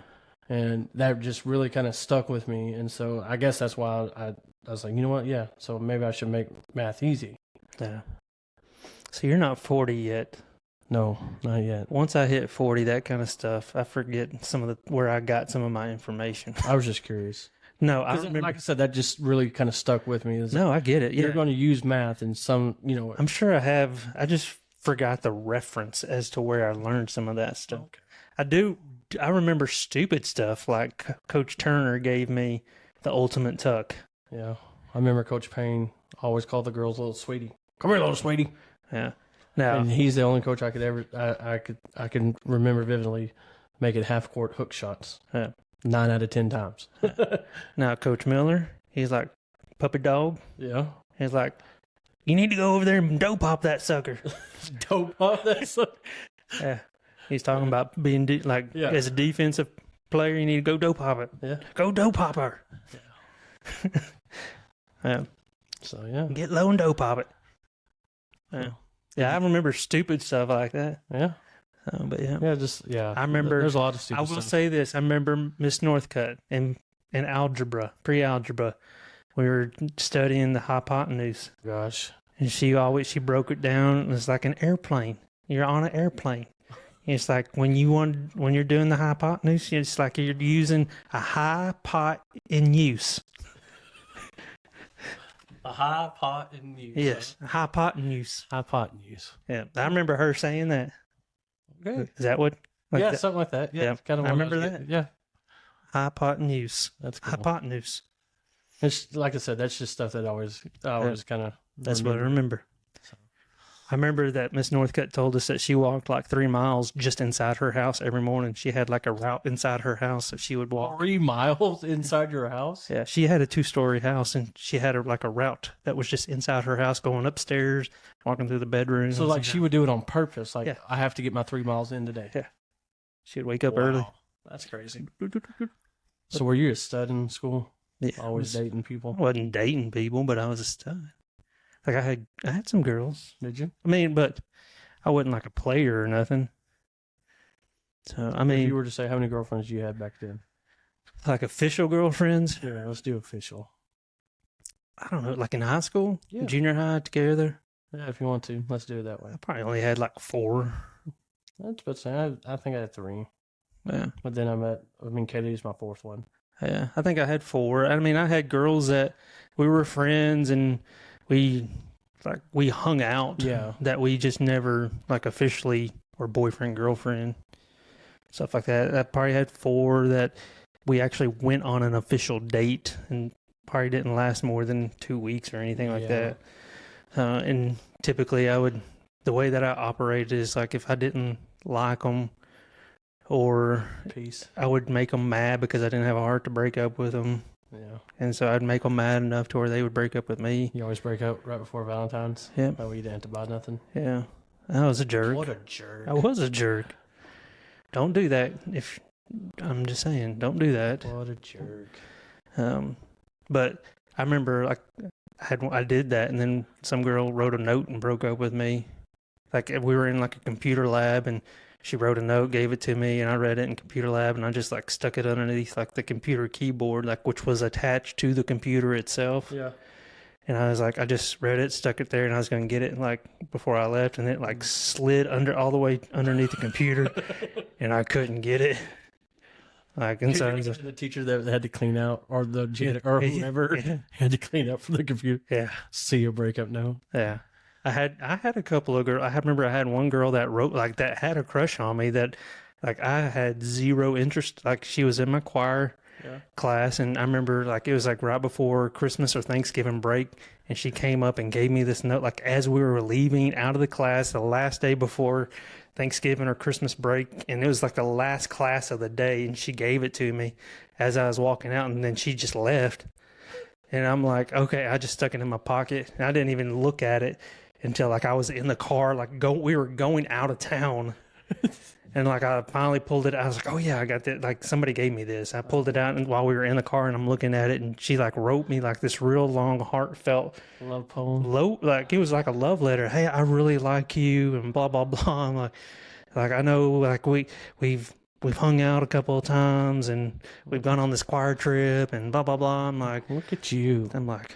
Speaker 3: And that just really kind of stuck with me. And so I guess that's why I was like, you know what? Yeah. So maybe I should make math easy.
Speaker 2: Yeah. So you're not 40 yet.
Speaker 3: No, not yet.
Speaker 2: Once I hit 40, that kind of stuff, I forget where I got some of my information.
Speaker 3: I was just curious.
Speaker 2: No, I remember.
Speaker 3: Like I said, that just really kind of stuck with me.
Speaker 2: No, I get it. Yeah.
Speaker 3: You're going to use math in some, you know.
Speaker 2: I'm sure I have. I just forgot the reference as to where I learned some of that stuff.
Speaker 3: Okay.
Speaker 2: I remember stupid stuff like Coach Turner gave me the ultimate tuck.
Speaker 3: Yeah. I remember Coach Payne always called the girls little sweetie. Come here, little sweetie.
Speaker 2: Yeah. Now,
Speaker 3: And he's the only coach I can remember vividly making half court hook shots.
Speaker 2: Yeah.
Speaker 3: 9 out of 10 times.
Speaker 2: now Coach Miller, he's like, puppy dog.
Speaker 3: Yeah.
Speaker 2: He's like, you need to go over there and dope pop that sucker.
Speaker 3: Dope pop that sucker.
Speaker 2: Yeah. He's talking about being as a defensive player, you need to go dope pop it.
Speaker 3: Yeah.
Speaker 2: Go dope pop her. Yeah. Yeah.
Speaker 3: So, yeah.
Speaker 2: Get low and dope pop it. Yeah. Yeah, I remember stupid stuff like that.
Speaker 3: Yeah.
Speaker 2: But yeah.
Speaker 3: Yeah,
Speaker 2: I remember.
Speaker 3: There's a lot of stupid
Speaker 2: I will
Speaker 3: stuff.
Speaker 2: say this. I remember Miss Northcutt in algebra, pre-algebra. We were studying the hypotenuse.
Speaker 3: Gosh.
Speaker 2: And she broke it down. It's like an airplane. You're on an airplane. It's like when you're doing the hypotenuse, it's like you're using a high pot in use.
Speaker 3: A high pot in use.
Speaker 2: Yes, a high pot in use.
Speaker 3: High pot in use.
Speaker 2: Yeah, I remember her saying that.
Speaker 3: Okay.
Speaker 2: Is that what?
Speaker 3: Yeah,
Speaker 2: that?
Speaker 3: something like that. Yeah,
Speaker 2: Yeah,
Speaker 3: kind of.
Speaker 2: I remember that.
Speaker 3: Yeah,
Speaker 2: High pot in use.
Speaker 3: that's cool.
Speaker 2: Hypotenuse.
Speaker 3: It's, like I said, that's just stuff that I always kind of.
Speaker 2: That's what I remember.
Speaker 3: So.
Speaker 2: I remember that Miss Northcutt told us that she walked like 3 miles just inside her house every morning. She had like a route inside her house that she would walk.
Speaker 3: 3 miles inside your house?
Speaker 2: Yeah, she had a 2-story house, and she had like a route that was just inside her house, going upstairs, walking through the bedroom.
Speaker 3: So like she would do it on purpose. Like,
Speaker 2: Yeah.
Speaker 3: I have to get my 3 miles in today.
Speaker 2: Yeah. She'd wake up early.
Speaker 3: That's crazy. So were you a stud in school?
Speaker 2: Yeah,
Speaker 3: Always dating people?
Speaker 2: I wasn't dating people, but I was a stud. Like I had some girls.
Speaker 3: Did you?
Speaker 2: I mean, but I wasn't like a player or nothing. So I
Speaker 3: If
Speaker 2: mean,
Speaker 3: you were to say how many girlfriends you had back then?
Speaker 2: like official girlfriends.
Speaker 3: Yeah, let's do official.
Speaker 2: I don't know, like in high school,
Speaker 3: Yeah.
Speaker 2: junior high, together.
Speaker 3: Yeah, if you want to, let's do it that way.
Speaker 2: I probably only had like 4.
Speaker 3: That's about saying. I think I had 3.
Speaker 2: Yeah.
Speaker 3: But then Katie's my 4th one.
Speaker 2: Yeah, I think I had 4. I mean, I had girls that we were friends and we hung out.
Speaker 3: Yeah.
Speaker 2: That we just never like officially were boyfriend, girlfriend, stuff like that. I probably had 4 that we actually went on an official date and probably didn't last more than 2 weeks or anything like that. And typically the way that I operated is like if I didn't like them or
Speaker 3: Peace.
Speaker 2: I would make them mad because I didn't have a heart to break up with them.
Speaker 3: Yeah.
Speaker 2: And so I'd make them mad enough to where they would break up with me.
Speaker 3: You always break up right before Valentine's?
Speaker 2: Yep.
Speaker 3: That way you didn't have to buy nothing?
Speaker 2: Yeah. I was a jerk.
Speaker 3: What a jerk.
Speaker 2: I was a jerk. Don't do that. I'm just saying, don't do that.
Speaker 3: What a jerk.
Speaker 2: But I remember like I did that, and then some girl wrote a note and broke up with me. Like we were in like a computer lab, and she wrote a note, gave it to me, and I read it in computer lab, and I just like stuck it underneath like the computer keyboard, like which was attached to the computer itself.
Speaker 3: Yeah.
Speaker 2: And I was like, I just read it, stuck it there, and I was going to get it like before I left, and it like slid all the way underneath the computer, and I couldn't get it. Like, and so
Speaker 3: the teacher that had to clean out, or the janitor, or whoever had to clean up for the computer.
Speaker 2: Yeah.
Speaker 3: See a breakup note.
Speaker 2: Yeah. I had a couple of girls. I remember I had one girl that wrote like that had a crush on me that like I had zero interest. Like she was in my choir class, and I remember like it was like right before Christmas or Thanksgiving break, and she came up and gave me this note like as we were leaving out of the class the last day before Thanksgiving or Christmas break, and it was like the last class of the day, and she gave it to me as I was walking out, and then she just left. And I'm like, okay, I just stuck it in my pocket, and I didn't even look at it until like I was in the car, like we were going out of town. And like I finally pulled it. I was like, oh yeah, I got that. Like somebody gave me this. I pulled it out, and while we were in the car, and I'm looking at it, and she like wrote me like this real long, heartfelt
Speaker 3: love poem.
Speaker 2: Like it was like a love letter. Hey, I really like you, and blah blah blah. I'm like I know, like we've hung out a couple of times, and we've gone on this choir trip, and blah blah blah. I'm like,
Speaker 3: look at you.
Speaker 2: I'm like,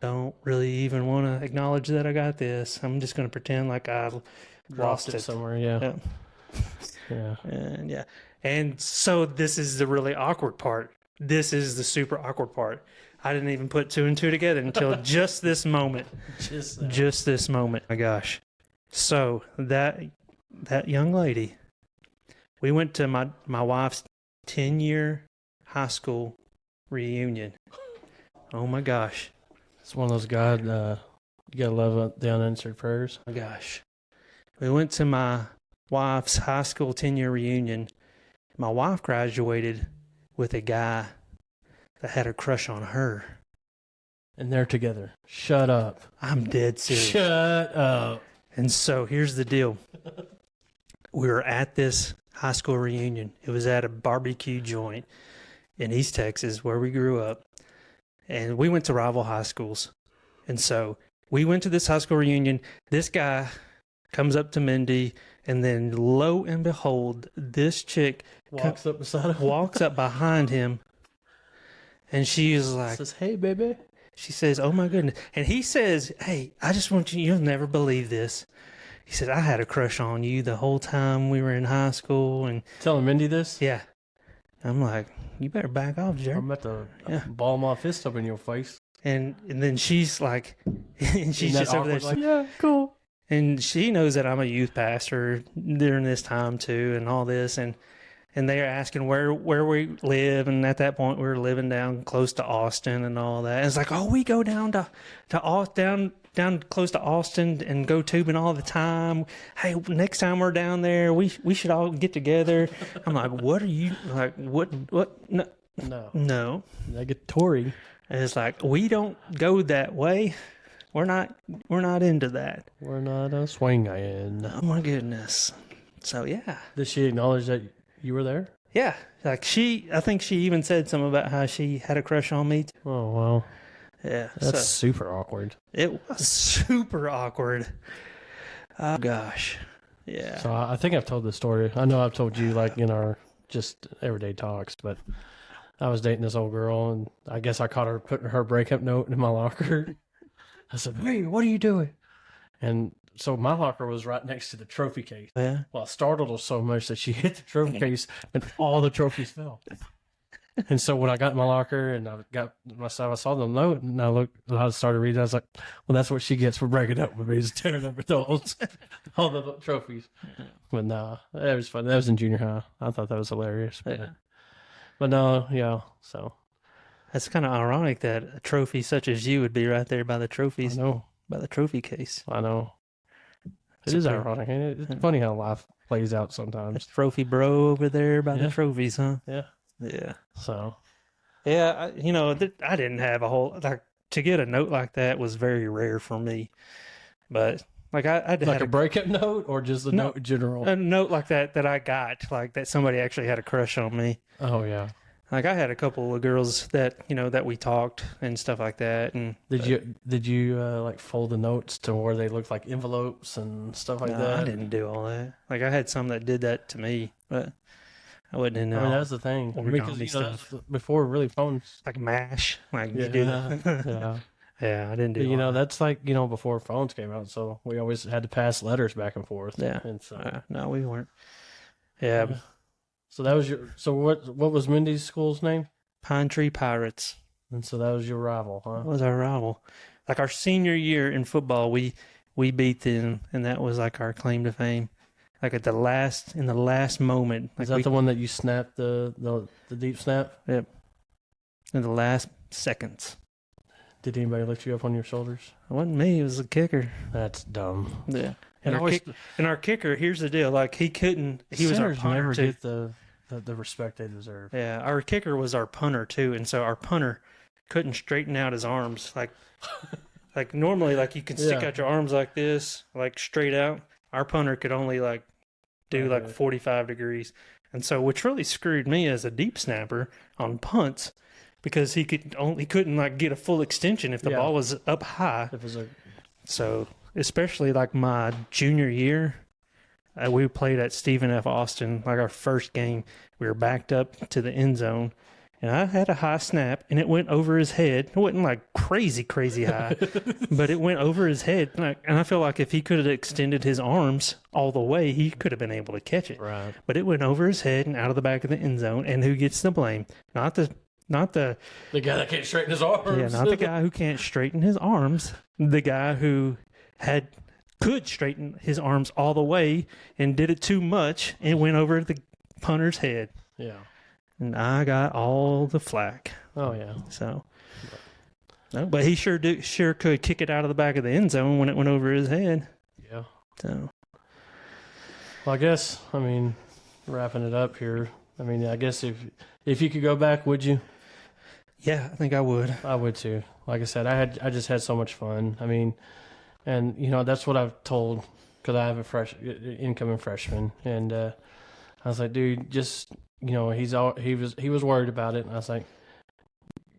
Speaker 2: don't really even want to acknowledge that I got this. I'm just gonna pretend like I lost it
Speaker 3: somewhere. Yeah. Yeah.
Speaker 2: And so this is the really awkward part. This is the super awkward part. I didn't even put 2 and 2 together until just this moment. Just this moment. My gosh. So that young lady, we went to my wife's 10-year high school reunion. Oh my gosh.
Speaker 3: It's one of those God, you gotta love the unanswered prayers.
Speaker 2: Oh my gosh. We went to my wife's high school 10-year reunion. My wife graduated with a guy that had a crush on her.
Speaker 3: And they're together. Shut up.
Speaker 2: I'm dead serious.
Speaker 3: Shut up.
Speaker 2: And so here's the deal. We were at this high school reunion. It was at a barbecue joint in East Texas where we grew up. And we went to rival high schools. And so we went to this high school reunion. This guy comes up to Mindy, and then lo and behold, this chick
Speaker 3: walks up beside him.
Speaker 2: Walks up behind him, and she is like,
Speaker 3: says, "Hey, baby."
Speaker 2: She says, "Oh my goodness." And he says, "Hey, I just want you'll never believe this." He said, "I had a crush on you the whole time we were in high school." And
Speaker 3: telling Mindy this?
Speaker 2: Yeah. I'm like, you better back off, Jerry.
Speaker 3: I'm about to ball my fist up in your face.
Speaker 2: And then she's like, and she's just over there.
Speaker 3: Like, yeah, cool.
Speaker 2: And she knows that I'm a youth pastor during this time too, and all this, and they're asking where we live, and at that point we were living down close to Austin and all that. And it's like, oh, we go down down close to Austin and go tubing all the time. Hey, next time we're down there, we should all get together. I'm like, what are you like? What? No.
Speaker 3: Negatory.
Speaker 2: And it's like, we don't go that way. We're not into that.
Speaker 3: We're not swinging.
Speaker 2: Oh my goodness. So yeah.
Speaker 3: Did she acknowledge that you were there?
Speaker 2: Yeah. Like I think she even said something about how she had a crush on me.
Speaker 3: Oh wow.
Speaker 2: Yeah.
Speaker 3: That's super awkward.
Speaker 2: It was super awkward. Oh gosh. Yeah.
Speaker 3: So I think I've told this story. I know I've told you like in our just everyday talks, but I was dating this old girl, and I guess I caught her putting her breakup note in my locker. I said, "Hey, what are you doing?" And so my locker was right next to the trophy case.
Speaker 2: Yeah.
Speaker 3: Well, I startled her so much that she hit the trophy case and all the trophies fell. And so when I got in my locker and I got myself, I saw the note and I started reading. I was like, well, that's what she gets for breaking up with me, is tearing up all the trophies. But no, that was fun. That was in junior high. I thought that was hilarious. But no, yeah. So
Speaker 2: That's kind of ironic that a trophy such as you would be right there by the
Speaker 3: I
Speaker 2: trophies,
Speaker 3: know.
Speaker 2: by the trophy case.
Speaker 3: I know.
Speaker 2: It's
Speaker 3: It is
Speaker 2: a pretty-
Speaker 3: ironic. Ain't it? It's funny how life plays out sometimes.
Speaker 2: Trophy bro over there by the
Speaker 3: Yeah.
Speaker 2: trophies, huh?
Speaker 3: Yeah.
Speaker 2: Yeah.
Speaker 3: So
Speaker 2: Yeah, I didn't have a whole to get a note like that was very rare for me. But like I
Speaker 3: like
Speaker 2: had
Speaker 3: a breakup note or just a
Speaker 2: No,
Speaker 3: note in general?
Speaker 2: a note like that I got, like that somebody actually had a crush on me.
Speaker 3: Oh yeah.
Speaker 2: Like I had a couple of girls that that we talked and stuff like that. And
Speaker 3: Did you like fold the notes to where they looked like envelopes and stuff like
Speaker 2: no,
Speaker 3: that?
Speaker 2: I didn't do all that. Like I had some that did that to me, but I wouldn't
Speaker 3: I
Speaker 2: know.
Speaker 3: mean, that's the thing.
Speaker 2: Origami
Speaker 3: Because
Speaker 2: stuff.
Speaker 3: that's before really phones.
Speaker 2: Like MASH, like you do that.
Speaker 3: Yeah.
Speaker 2: Yeah, I didn't do.
Speaker 3: You know,
Speaker 2: all
Speaker 3: that's like, before phones came out, so we always had to pass letters back and forth.
Speaker 2: Yeah.
Speaker 3: And so,
Speaker 2: that. No, we weren't. Yeah,
Speaker 3: Yeah. So that was what was Mindy's school's name?
Speaker 2: Pine Tree Pirates.
Speaker 3: And so that was your rival, huh?
Speaker 2: That was our rival. Like our senior year in football, we beat them, and that was like our claim to fame. Like in the last moment, like
Speaker 3: Is that the one that you snapped the deep snap?
Speaker 2: in the last seconds.
Speaker 3: Did anybody lift you up on your shoulders?
Speaker 2: It wasn't me. It was the kicker.
Speaker 3: That's dumb.
Speaker 2: Yeah.
Speaker 3: And
Speaker 2: our kicker. Here's the deal. Like he couldn't. He was our
Speaker 3: centers
Speaker 2: punter
Speaker 3: never
Speaker 2: too.
Speaker 3: get the respect they deserve.
Speaker 2: Yeah, our kicker was our punter too, and so our punter couldn't straighten out his arms like normally, like you can stick
Speaker 3: Yeah.
Speaker 2: out your arms like this, like straight out. Our punter could only like do like
Speaker 3: Okay.
Speaker 2: 45 degrees, and so which really screwed me as a deep snapper on punts because he couldn't like get a full extension if the
Speaker 3: Yeah.
Speaker 2: ball was up high.
Speaker 3: If it's a
Speaker 2: So especially like my junior year. We played at Stephen F. Austin, like our first game. We were backed up to the end zone, and I had a high snap, and it went over his head. It wasn't like crazy high, but it went over his head. And I feel like if he could have extended his arms all the way, he could have been able to catch it.
Speaker 3: right.
Speaker 2: But it went over his head and out of the back of the end zone. And who gets the blame? Not the
Speaker 3: The guy that can't straighten his arms.
Speaker 2: yeah, not the guy who can't straighten his arms. The guy who could straighten his arms all the way and did it too much and went over the punter's head.
Speaker 3: Yeah.
Speaker 2: And I got all the flack.
Speaker 3: Oh yeah.
Speaker 2: So, no, but he sure could kick it out of the back of the end zone when it went over his head.
Speaker 3: Yeah.
Speaker 2: So,
Speaker 3: Well, I guess wrapping it up here. I guess if you could go back, would you?
Speaker 2: yeah, I think I would.
Speaker 3: I would too. Like I said, I just had so much fun. And that's what I've told, because I have a incoming freshman, and I was like, dude, just he was worried about it, and I was like,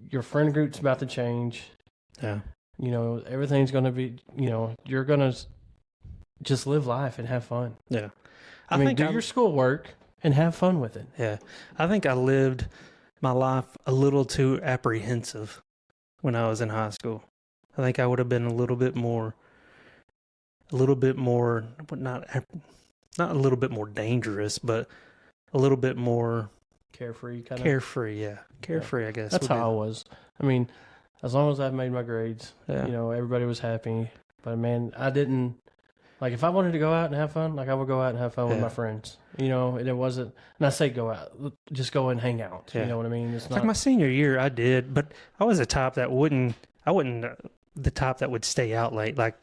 Speaker 3: your friend group's about to change.
Speaker 2: Yeah.
Speaker 3: Everything's gonna be, you're gonna just live life and have fun.
Speaker 2: Yeah.
Speaker 3: I mean, do your schoolwork and have fun with it.
Speaker 2: Yeah. I think I lived my life a little too apprehensive when I was in high school. I think I would have been a little bit more, but not a little bit more dangerous, but a little bit more
Speaker 3: Carefree, kind of.
Speaker 2: carefree. Yeah. Carefree, I guess.
Speaker 3: That's
Speaker 2: would
Speaker 3: how I
Speaker 2: be-
Speaker 3: was. As long as I've made my grades,
Speaker 2: Yeah.
Speaker 3: everybody was happy. But man, I didn't, like, if I wanted to go out and have fun, like, I would go out and have fun with
Speaker 2: Yeah.
Speaker 3: my friends, and it wasn't, and I say go out, just go and hang out.
Speaker 2: Yeah.
Speaker 3: You know what I mean? It's not,
Speaker 2: Like my senior year, I did, but I was a type that I wasn't the type that would stay out late. Like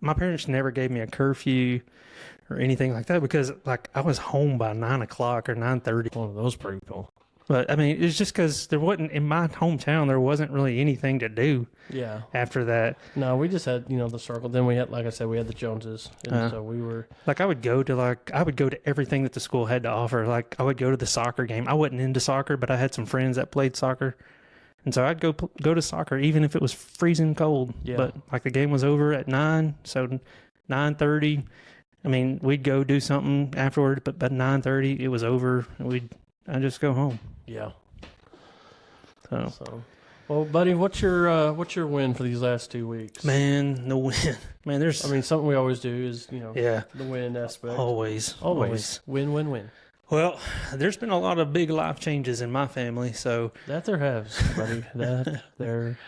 Speaker 2: my parents never gave me a curfew or anything like that because like I was home by 9:00 or 9:30.
Speaker 3: one of those people.
Speaker 2: But I mean, it's just because there wasn't in my hometown. There wasn't really anything to do
Speaker 3: Yeah.
Speaker 2: after that.
Speaker 3: No, we just had, the circle. Then we had, like I said, we had the Joneses. And so we were,
Speaker 2: Like I would go to everything that the school had to offer. Like I would go to the soccer game. I wasn't into soccer, but I had some friends that played soccer. And so I'd go to soccer even if it was freezing cold.
Speaker 3: Yeah.
Speaker 2: But like the game was over at 9, so 9:30. I mean, we'd go do something afterward, but by 9:30 it was over. I'd just go home.
Speaker 3: yeah.
Speaker 2: So
Speaker 3: So, Well, buddy, what's your win for these last 2 weeks?
Speaker 2: Man, the win. Man, there's.
Speaker 3: I mean, something we always do is
Speaker 2: yeah,
Speaker 3: the win aspect.
Speaker 2: always.
Speaker 3: Win, win, win.
Speaker 2: Well, there's been a lot of big life changes in my family, so.
Speaker 3: That there has, buddy. That there.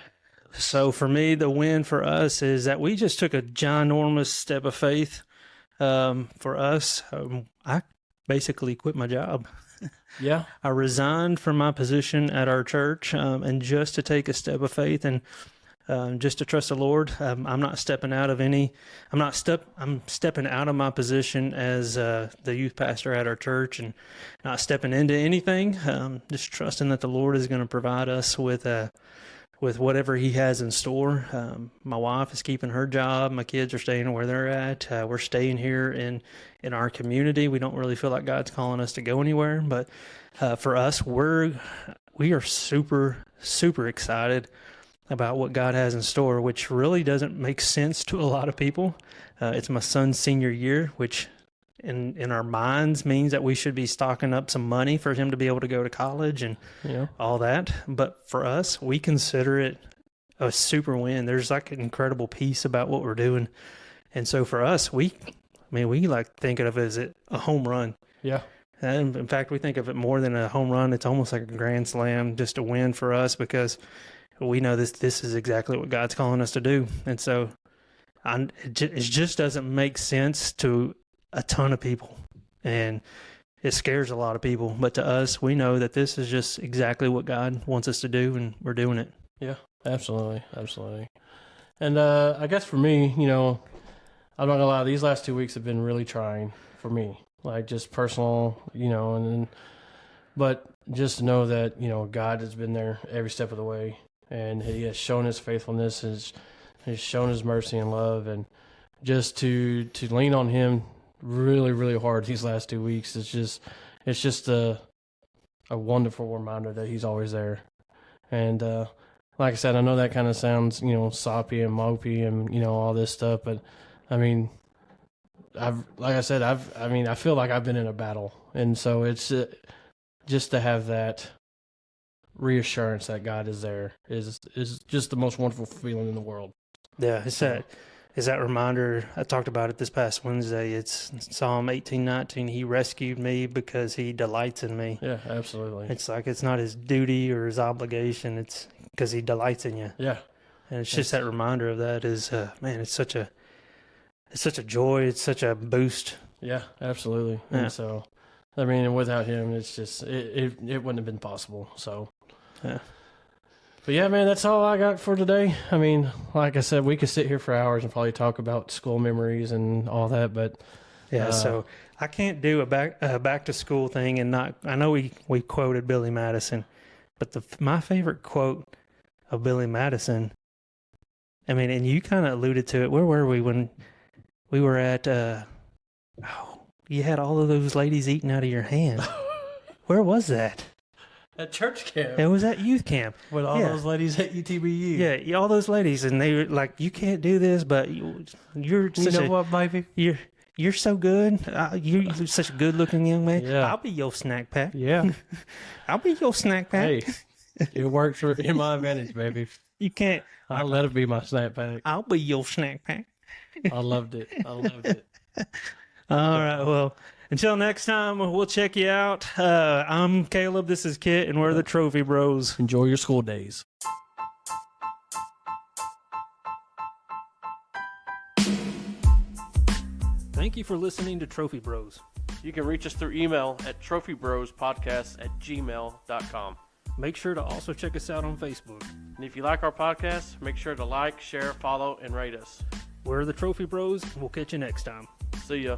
Speaker 2: So for me, the win for us is that we just took a ginormous step of faith. For us, I basically quit my job.
Speaker 3: Yeah.
Speaker 2: I resigned from my position at our church, and just to take a step of faith and just to trust the Lord. I'm not stepping out of any. I'm stepping out of my position as the youth pastor at our church, and not stepping into anything. Just trusting that the Lord is going to provide us with whatever He has in store. My wife is keeping her job. My kids are staying where they're at. We're staying here in our community. We don't really feel like God's calling us to go anywhere, but for us, we are super, super excited about what God has in store, which really doesn't make sense to a lot of people. It's my son's senior year, which in our minds means that we should be stocking up some money for him to be able to go to college and all that. But for us, we consider it a super win. There's like an incredible peace about what we're doing. And so for us, we like think of it as a home run.
Speaker 3: Yeah.
Speaker 2: And in fact, we think of it more than a home run. It's almost like a grand slam, just a win for us, because we know this is exactly what God's calling us to do. And so it just doesn't make sense to a ton of people, and it scares a lot of people. But to us, we know that this is just exactly what God wants us to do, and we're doing it.
Speaker 3: Yeah, absolutely. And I guess for me, I'm not gonna lie, these last 2 weeks have been really trying for me, like just personal, but just to know that God has been there every step of the way, and He has shown His faithfulness, He's shown His mercy and love, and just to lean on Him really, really hard these last 2 weeks. It's just a wonderful reminder that He's always there. And like I said, I know that kind of sounds soppy and mopey and all this stuff, but I mean, I feel like I've been in a battle, and so it's just to have that reassurance that God is there is just the most wonderful feeling in the world.
Speaker 2: Yeah, it's that reminder. I talked about it this past Wednesday. It's Psalm 18:19. He rescued me because He delights in me.
Speaker 3: Yeah, absolutely.
Speaker 2: It's like it's not His duty or His obligation. It's because He delights in you.
Speaker 3: Yeah,
Speaker 2: and it's just that reminder of that is, man, it's such a joy. It's such a boost.
Speaker 3: Yeah, absolutely.
Speaker 2: Yeah.
Speaker 3: And so, I mean, and without Him, it's just it wouldn't have been possible. So,
Speaker 2: yeah.
Speaker 3: But yeah, man, that's all I got for today. I mean, like I said, we could sit here for hours and probably talk about school memories and all that, but
Speaker 2: yeah. So I can't do a back to school thing and not. I know we quoted Billy Madison, but my favorite quote of Billy Madison. I mean, and you kind of alluded to it. Where were we when we were at? You had all of those ladies eating out of your hand. Where was that?
Speaker 3: At church camp.
Speaker 2: It was at youth camp.
Speaker 3: With all those ladies at UTBU.
Speaker 2: Yeah, all those ladies, and they were like, "You can't do this, but you're such
Speaker 3: what, baby?
Speaker 2: You're so good. You're such a good-looking young man.
Speaker 3: Yeah.
Speaker 2: I'll be your snack pack.
Speaker 3: Yeah.
Speaker 2: I'll be your snack pack.
Speaker 3: Hey, it works in my advantage, baby.
Speaker 2: You can't.
Speaker 3: I let it be my snack pack.
Speaker 2: I'll be your snack pack.
Speaker 3: I loved it.
Speaker 2: All right, well, until next time, we'll check you out. I'm Caleb, this is Kit, and we're the Trophy Bros.
Speaker 3: Enjoy your school days.
Speaker 2: Thank you for listening to Trophy Bros.
Speaker 1: You can reach us through email at trophybrospodcast@gmail.com.
Speaker 2: Make sure to also check us out on Facebook.
Speaker 1: And if you like our podcast, make sure to like, share, follow, and rate us.
Speaker 2: We're the Trophy Bros, and we'll catch you next time.
Speaker 1: See ya.